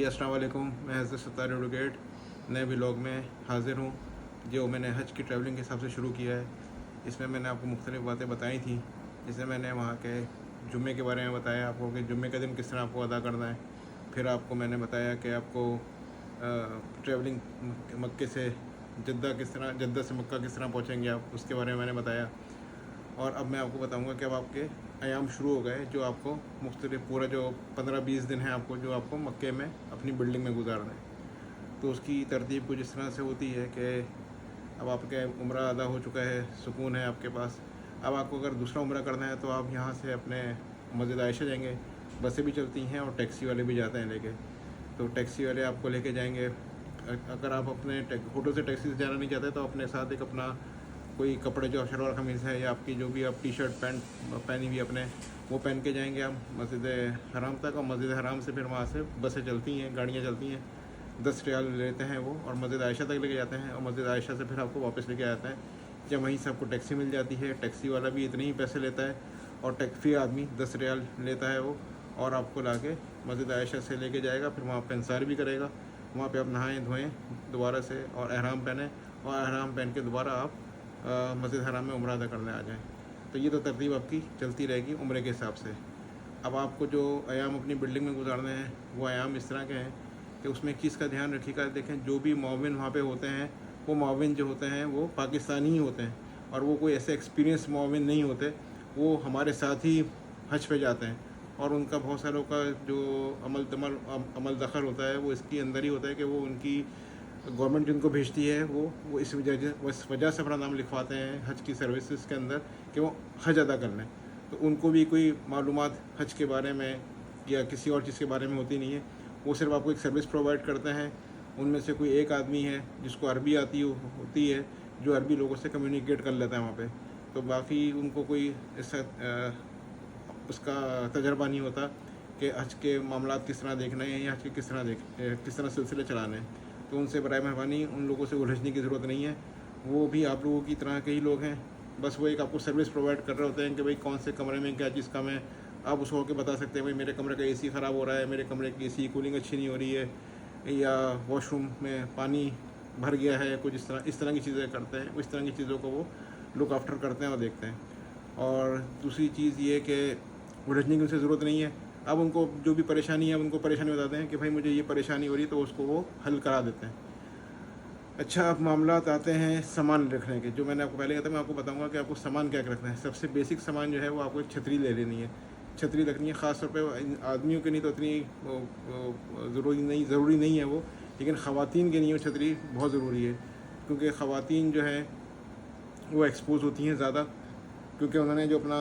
अस्सलाम वालेकुम। मैं हज़रत सत्तार एडवोकेट नए व्लॉग में हाज़िर हूँ, जो मैंने हज की ट्रैवलिंग के हिसाब से शुरू किया है। इसमें मैंने आपको मुख्तलिफ़ बातें बताई थी, जैसे मैंने वहाँ के जुम्मे के बारे में बताया आपको कि जुम्मे के दिन किस तरह आपको अदा करना है। फिर आपको मैंने बताया कि आपको ट्रैवलिंग मक्के से जद्दा किस तरह, जद्दा से मक्का किस तरह पहुँचेंगे आप, उसके बारे में मैंने बताया। और अब मैं आपको बताऊंगा कि अब आपके अयाम शुरू हो गए, जो आपको मुख्तलिफ पूरा जो 15-20 दिन है आपको, जो आपको मक्के में अपनी बिल्डिंग में गुजारना है। तो उसकी तरतीब कुछ इस तरह से होती है कि अब आपके उम्रा अदा हो चुका है, सुकून है आपके पास। अब आपको अगर दूसरा उम्रा करना है तो आप यहाँ से अपने मस्जिद आयशा जाएंगे। बसें भी चलती हैं और टैक्सी वाले भी जाते हैं लेके, तो टैक्सी वाले आपको लेके जाएंगे। अगर आप अपने होटल से टैक्सी से जाना नहीं चाहते तो अपने साथ एक अपना कोई कपड़े जो शलवार कमीज़ है या आपकी जो भी आप टी शर्ट पैंट पहनी हुई अपने, वो पहन के जाएंगे आप मस्जिद हराम तक। और मस्जिद हराम से फिर वहाँ से बसें चलती हैं, गाड़ियाँ चलती हैं, 10 रियाल लेते हैं वो, और मस्जिद आयशा तक लेके जाते हैं। और मस्जिद आयशा से फिर आपको वापस लेके आते हैं, जब वहीं से आपको टैक्सी मिल जाती है। टैक्सी वाला भी इतने ही पैसे लेता है, और टैक्सी आदमी 10 रियाल लेता है वो, और आपको ला के मस्जिद आयशा से लेके जाएगा। फिर वहाँ पर इंसार भी करेगा, वहाँ पे आप नहाएं धोएं दोबारा से, और अहराम पहने, और अहराम पहन के दोबारा आप मस्जिद हराम में उम्रा अदा करने आ जाएं। तो ये तो तरतीब आपकी चलती रहेगी उम्रे के हिसाब से। अब आपको जो अयाम अपनी बिल्डिंग में गुजारने हैं, वो अयाम इस तरह के हैं कि उसमें एक चीज़ का ध्यान रखिएगा। देखें, जो भी मुअव्विन वहाँ पे होते हैं, वो मुअव्विन जो होते हैं वो पाकिस्तानी ही होते हैं, और वो कोई ऐसे एक्सपीरियंस मुअव्विन नहीं होते। वो हमारे साथ ही हज पे जाते हैं, और उनका बहुत सारों का जो अमल दखल होता है वो इसके अंदर ही होता है कि वो उनकी गवर्नमेंट जिनको भेजती है वो इस वजह से अपना नाम लिखवाते हैं हज की सर्विसेज के अंदर कि वो हज अदा कर लें। तो उनको भी कोई मालूमात हज के बारे में या किसी और चीज़ के बारे में होती नहीं है। वो सिर्फ आपको एक सर्विस प्रोवाइड करते हैं। उनमें से कोई एक आदमी है जिसको अरबी आती होती है, जो अरबी लोगों से कम्युनिकेट कर लेता है वहाँ पे। तो बाकी उनको कोई ऐसा उसका तजर्बा नहीं होता कि हज के मामला किस तरह देखना है या हज के किस तरह सिलसिले चलाने हैं। तो उनसे बराए मेहरबानी उन लोगों से उलझने की ज़रूरत नहीं है। वो भी आप लोगों की तरह के ही लोग हैं, बस वो एक आपको सर्विस प्रोवाइड कर रहे होते हैं कि भाई कौन से कमरे में क्या चीज़ कम है। आप उसको होकर बता सकते हैं भाई मेरे कमरे का एसी ख़राब हो रहा है, मेरे कमरे की एसी कूलिंग अच्छी नहीं हो रही है, या वॉशरूम में पानी भर गया है, कुछ इस तरह की चीज़ें करते हैं। इस तरह की चीज़ों को वो लुक आफ्टर करते हैं और देखते हैं। और दूसरी चीज़ ये कि उलझने की उनसे ज़रूरत नहीं है। अब उनको जो भी परेशानी है उनको परेशानी बताते हैं कि भाई मुझे ये परेशानी हो रही है, तो उसको वो हल करा देते हैं। अच्छा, अब मामलात आते हैं सामान रखने के। जो मैंने आपको पहले कहा था, मैं आपको बताऊंगा कि आपको सामान क्या रखना है। सबसे बेसिक सामान जो है वो आपको एक छतरी ले लेनी है। छतरी रखनी है, ख़ास तौर पे आदमियों के लिए तो इतनी ज़रूरी नहीं है वो, लेकिन ख़वातीन के लिए वो छतरी बहुत ज़रूरी है, क्योंकि ख़वातीन जो है वो एक्सपोज होती हैं ज़्यादा, क्योंकि उन्होंने जो अपना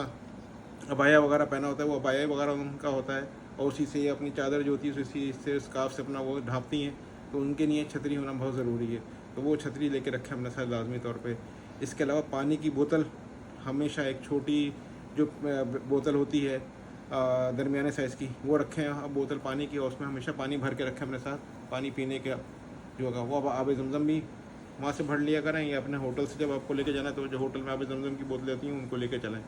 अबाया वगैरह पहना होता है, वो अबाया वगैरह उनका होता है, और उसी से अपनी चादर जो होती है उसी से स्कार्फ से अपना वो ढाँपती हैं। तो उनके लिए छतरी होना बहुत ज़रूरी है, तो वो छतरी लेके रखें अपने साथ लाजमी तौर पे। इसके अलावा पानी की बोतल हमेशा, एक छोटी जो बोतल होती है दरमियाने साइज़ की, वो रखें अब बोतल पानी की, और उसमें हमेशा पानी भर के रखें अपने साथ। पानी पीने का जो होगा वो, अब आब ज़मज़म भी वहाँ से भर लिया करें, या अपने होटल से जब आपको लेके जाना तो जो होटल में आब ज़मज़म की बोतलें आती हैं उनको लेके चलें।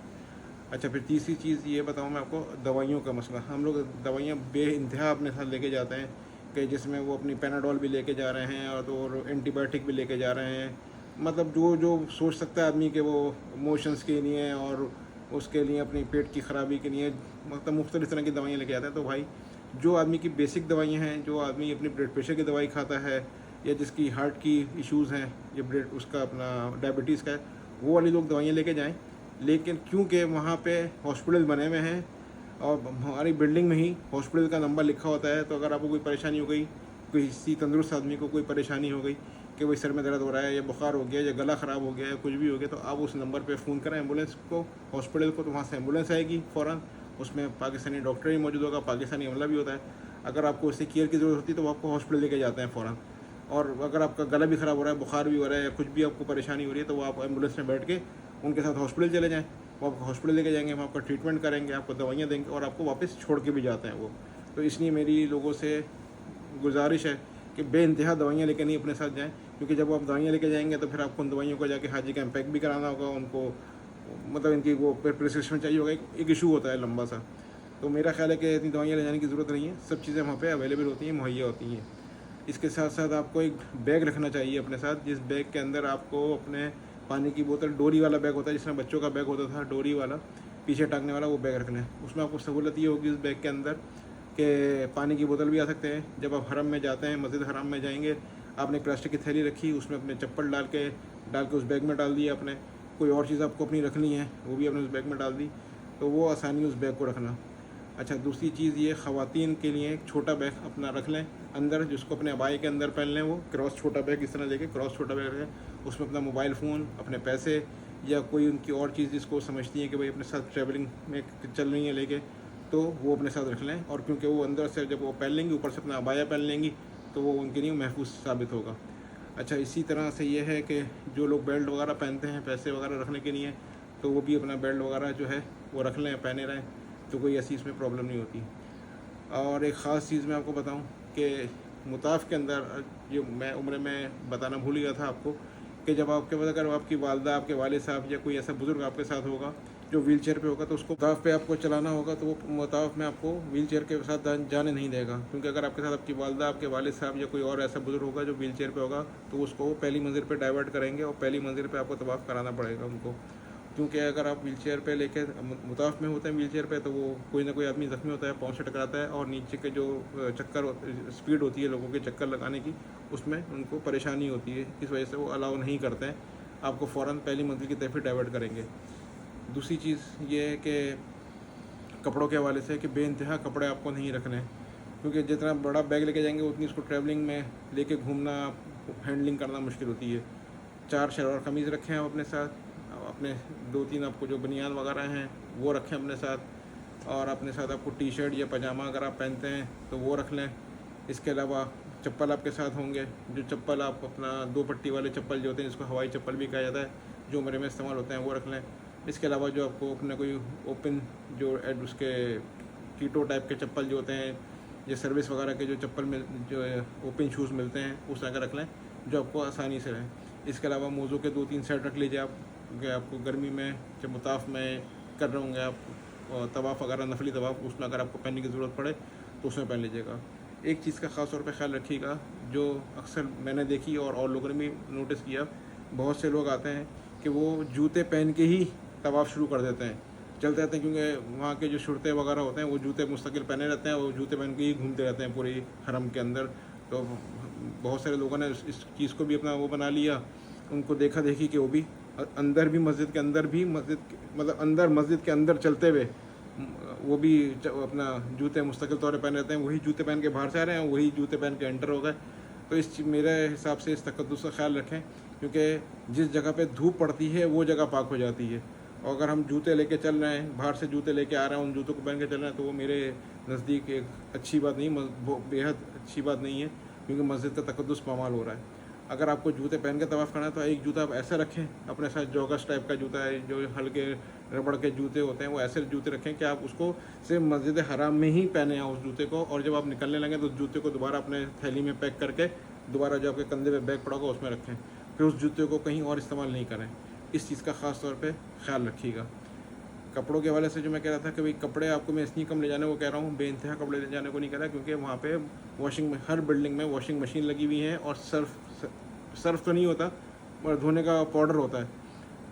अच्छा, फिर तीसरी चीज़ ये बताऊँ मैं आपको, दवाइयों का मसला। हम लोग दवाइयाँ बेइंतहा अपने साथ लेके जाते हैं, कि जिसमें वो अपनी पैनाडोल भी लेके जा रहे हैं, और तो एंटीबायोटिक भी लेके जा रहे हैं। मतलब जो जो सोच सकता है आदमी के वो मोशंस के लिए और उसके लिए अपनी पेट की ख़राबी के लिए, मतलब मुख्तलिफ़ तरह की दवाइयाँ लेके आते हैं। तो भाई, जो आदमी की बेसिक दवाइयाँ हैं, जो आदमी अपनी ब्लड प्रेशर की दवाई खाता है, या जिसकी हार्ट की इश्यूज़ हैं, या ब्लड उसका अपना डायबिटीज़ का है, वो वाली लोग दवाइयाँ लेके जाएँ। लेकिन क्योंकि वहाँ पे हॉस्पिटल बने हुए हैं, और हमारी बिल्डिंग में ही हॉस्पिटल का नंबर लिखा होता है, तो अगर आपको कोई परेशानी हो गई, किसी तंदुरुस्त आदमी को कोई परेशानी हो गई कि भाई सर में दर्द हो रहा है, या बुखार हो गया, या गला ख़राब हो गया, या कुछ भी हो गया, तो आप उस नंबर पे फ़ोन करें एम्बुलेंस को, हॉस्पिटल को, तो वहाँ से एम्बुलेंस आएगी फ़ौरन। उसमें पाकिस्तानी डॉक्टर ही मौजूद होगा, पाकिस्तानी अमला भी होता है। अगर आपको उससे केयर की ज़रूरत होती है तो वो आपको हॉस्पिटल लेके जाते हैं फ़ौरन। और अगर आपका गला भी ख़राब हो रहा है, बुखार भी हो रहा है, या कुछ भी आपको परेशानी हो रही है, तो वो आप एम्बुलेंस में बैठ के उनके साथ हॉस्पिटल चले जाएँ। वो आपको हॉस्पिटल लेके जाएंगे, वहाँ आपका ट्रीटमेंट करेंगे, आपको दवाइयाँ देंगे, और आपको वापस छोड़ के भी जाते हैं वो। तो इसलिए मेरी लोगों से गुजारिश है कि बेइंतहा दवाइयाँ लेके नहीं अपने साथ जाएं, क्योंकि जब आप दवाइयाँ लेके जाएंगे तो फिर आपको उन दवाइयों को जाके हाजी का इम्पैक्ट भी कराना होगा उनको, मतलब इनकी वो प्रिस्क्रिप्शन चाहिए होगा, एक इशू होता है लंबा सा। तो मेरा ख्याल है कि इतनी दवाइयाँ ले जाने की ज़रूरत नहीं है, सब चीज़ें वहाँ पे अवेलेबल होती हैं, मुहैया होती हैं। इसके साथ साथ आपको एक बैग रखना चाहिए अपने साथ, जिस बैग के अंदर आपको अपने पानी की बोतल, डोरी वाला बैग होता है जिसमें बच्चों का बैग होता था, डोरी वाला पीछे टांगने वाला, वो बैग रखना है। उसमें आपको सहूलत ये होगी उस बैग के अंदर कि पानी की बोतल भी आ सकते हैं। जब आप हरम में जाते हैं, मस्जिद हराम में जाएंगे, आपने एक प्लास्टिक की थैली रखी, उसमें अपने चप्पल डाल के उस बैग में डाल दिया आपने। कोई और चीज़ आपको अपनी रखनी है, वो भी आपने उस बैग में डाल दी, तो वो आसानी उस बैग को रखना। अच्छा, दूसरी चीज़ ये, ख़वातीन के लिए एक छोटा बैग अपना रख लें अंदर, जिसको अपने अबाई के अंदर पहन लें, वो क्रॉस छोटा बैग इस तरह लेके, क्रॉस छोटा बैग रखें, उसमें अपना मोबाइल फ़ोन, अपने पैसे या कोई उनकी और चीज़ जिसको समझती हैं कि भाई अपने साथ ट्रैवलिंग में चल रही है लेके, तो वो अपने साथ रख लें। और क्योंकि वो अंदर से जब वो पहन लेंगी, ऊपर से अपना अबाया पहन लेंगी, तो वो उनके लिए महफूज साबित होगा। अच्छा, इसी तरह से ये है कि जो लोग बेल्ट वगैरह पहनते हैं पैसे वगैरह रखने के लिए, तो वो भी अपना बेल्ट वगैरह जो है वो रख लें, पहने रहें, तो कोई ऐसी इसमें प्रॉब्लम नहीं होती। और एक ख़ास चीज़ मैं आपको बताऊं कि मुताफ़ के अंदर, जो मैं उम्र में बताना भूल गया था आपको, कि जब आपके पास अगर आपकी वालदा, आपके वालिद साहब या कोई ऐसा बुज़ुर्ग आपके साथ होगा जो व्हील चेयर पर होगा, तो उसको मुताफ़ पे आपको चलाना होगा, तो वो मुताफ़ में आपको व्हील चेयर के साथ जाने नहीं देगा। क्योंकि अगर आपके साथ आपकी वालदा, आपके वालिद साहब या कोई और ऐसा बुज़ुर्ग होगा जो व्हील चेयर पर होगा, तो उसको वो पहली मंजिल पर डाइवर्ट करेंगे और पहली मंजिल पर आपको तवाफ़ कराना पड़ेगा उनको। क्योंकि अगर आप व्हील चेयर पे लेके मुताफ़ में होते हैं व्हील चेयर पे, तो वो कोई ना कोई आदमी ज़ख्मी होता है, पाँव से टकराता है, और नीचे के जो स्पीड होती है लोगों के चक्कर लगाने की, उसमें उनको परेशानी होती है। इस वजह से वो अलाउ नहीं करते हैं, आपको फ़ौरन पहली मंजिल की तरफ ही डाइवर्ट करेंगे। दूसरी चीज़ ये है कि कपड़ों के हवाले से कि बेइंतहा कपड़े आपको नहीं रखने हैं, क्योंकि जितना बड़ा बैग लेके जाएंगे उतनी उसको ट्रैवलिंग में लेके घूमना, हैंडलिंग करना मुश्किल होती है। 4 शलवार कमीज़ रखें आप अपने साथ, अपने 2-3 आपको जो बनियान वगैरह हैं वो रखें अपने साथ, और अपने साथ आपको टी शर्ट या पजामा अगर आप पहनते हैं तो वो रख लें। इसके अलावा चप्पल आपके साथ होंगे, जो चप्पल आप अपना 2 पट्टी वाले चप्पल जो होते हैं, जिसको हवाई चप्पल भी कहा जाता है, जो उम्र में इस्तेमाल होते हैं, वो रख लें। इसके अलावा जो आपको अपने कोई ओपन जो उसके कीटो टाइप के चप्पल जो होते हैं, या सर्विस वगैरह के जो चप्पल में जो ओपन शूज़ मिलते हैं, उस तरह का रख लें जो आपको आसानी से रहें। इसके अलावा मोज़ों के 2-3 सेट रख लीजिए आप, क्योंकि आपको गर्मी में जब मुताफ़ में कर रहे होंगे आप तवाफ़ वगैरह, नफली तवाफ़, उसमें अगर आपको पहनने की ज़रूरत पड़े तो उसमें पहन लीजिएगा। एक चीज़ का ख़ास तौर पे ख्याल रखिएगा, जो अक्सर मैंने देखी और लोगों ने भी नोटिस किया, बहुत से लोग आते हैं कि वो जूते पहन के ही तवाफ़ शुरू कर देते हैं, चलते रहते हैं, क्योंकि वहाँ के जो शुरते वगैरह होते हैं वो जूते मुस्तकिल पहने रहते हैं और जूते पहन के ही घूमते रहते हैं पूरी हरम के अंदर। तो बहुत सारे लोगों ने इस चीज़ को भी अपना वो बना लिया, उनको देखा देखी कि वो भी अंदर भी मस्जिद के अंदर भी मतलब अंदर मस्जिद के अंदर चलते हुए वो भी अपना जूते मुस्तकिल तौर पर पहन रहते हैं, वही जूते पहन के बाहर से आ रहे हैं, वही जूते पहन के एंटर हो गए। तो मेरे हिसाब से इस तकद्दुस का ख्याल रखें, क्योंकि जिस जगह पे धूप पड़ती है वो जगह पाक हो जाती है, और अगर हम जूते लेके चल रहे हैं, बाहर से जूते लेके आ रहे हैं, उन जूतों को पहन के चल रहे हैं, तो वो मेरे नज़दीक एक अच्छी बात नहीं, बेहद अच्छी बात नहीं है, क्योंकि मस्जिद का तकद्दुस पामाल हो रहा है। अगर आपको जूते पहन के तवाफ़ करना है तो एक जूता आप ऐसा रखें अपने साथ, जॉगर्स टाइप का जूता है, जो हल्के रबड़ के जूते होते हैं, वो ऐसे जूते रखें कि आप उसको सिर्फ मस्जिद हराम में ही पहने हैं उस जूते को, और जब आप निकलने लगें तो उस जूते को दोबारा अपने थैली में पैक करके दोबारा जो आपके कंधे पे बैग पड़ा होगा उसमें रखें, फिर उस जूते को कहीं और इस्तेमाल नहीं करें। इस चीज़ का ख़ास तौर पर ख्याल रखिएगा। कपड़ों के हवाले से जो मैं कह रहा था कि भाई कपड़े आपको मैं इसलिए कम ले जाने को कह रहा हूँ, बेइंतहा कपड़े ले जाने को नहीं कह रहा, क्योंकि वहाँ पे हर बिल्डिंग में वॉशिंग मशीन लगी हुई है, और सर्फ तो नहीं होता पर धोने का पाउडर होता है,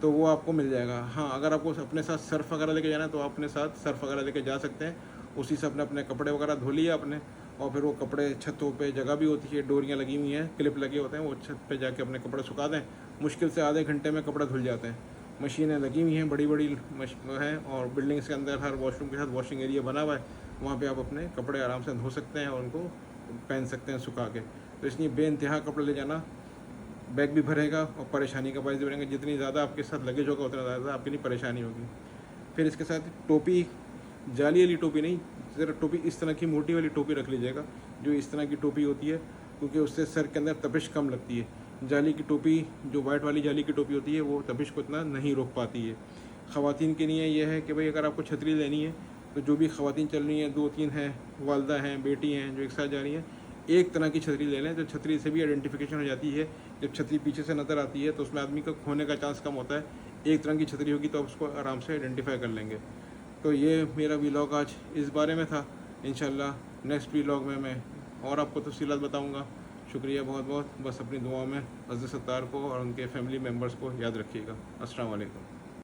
तो वो आपको मिल जाएगा। हाँ, अगर आपको अपने साथ सर्फ़ वगैरह लेके जाना है तो आप अपने साथ सर्फ़ वगैरह लेके जा सकते हैं, उसी से अपने कपड़े वगैरह धो लिए आपने, और फिर वो कपड़े छतों पे जगह भी होती है, डोरियाँ लगी हुई हैं, क्लिप लगे होते हैं, वो छत पे जाके अपने कपड़े सुखा दें, मुश्किल से आधे घंटे में कपड़े धुल जाते हैं। मशीनें लगी हुई हैं, बड़ी बड़ी हैं, और बिल्डिंग्स के अंदर हर वॉशरूम के साथ वॉशिंग एरिया बना हुआ है, वहाँ पे आप अपने कपड़े आराम से धो सकते हैं और उनको पहन सकते हैं सुखा के। तो इसलिए बेइंतहा कपड़े ले जाना बैग भी भरेगा और परेशानी का बायस भी बनेगा। जितनी ज़्यादा आपके साथ लगेज होगा उतना ज़्यादा आपके लिए परेशानी होगी। फिर इसके साथ टोपी, जाली वाली टोपी नहीं, ज़रा टोपी इस तरह की मोटी वाली टोपी रख लीजिएगा, जो इस तरह की टोपी होती है, क्योंकि उससे सर के अंदर तपिश कम लगती है। जाली की टोपी, जो वाइट वाली जाली की टोपी होती है, वो तपिश को इतना नहीं रोक पाती है। ख़वातीन के लिए यह है कि भाई अगर आपको छतरी लेनी है तो जो भी ख़वातीन चल रही हैं, 2-3 हैं, वालदा हैं, बेटी हैं जो एक साथ जा रही हैं, एक तरह की छतरी ले लें, तो छतरी से भी आइडेंटिफिकेशन हो जाती है। जब छतरी पीछे से नज़र आती है तो उसमें आदमी का खोने का चांस कम होता है। एक तरह की छतरी होगी तो आप उसको आराम से आइडेंटिफाई कर लेंगे। तो ये मेरा व्लॉग आज इस बारे में था। इंशाल्लाह नेक्स्ट व्लॉग में मैं और आपको तफसीलात बताऊँगा। शुक्रिया बहुत बहुत। बस अपनी दुआओं में हज़रत सत्तार को और उनके फैमिली मेम्बर्स को याद रखिएगा। अस्सलाम वालेकुम।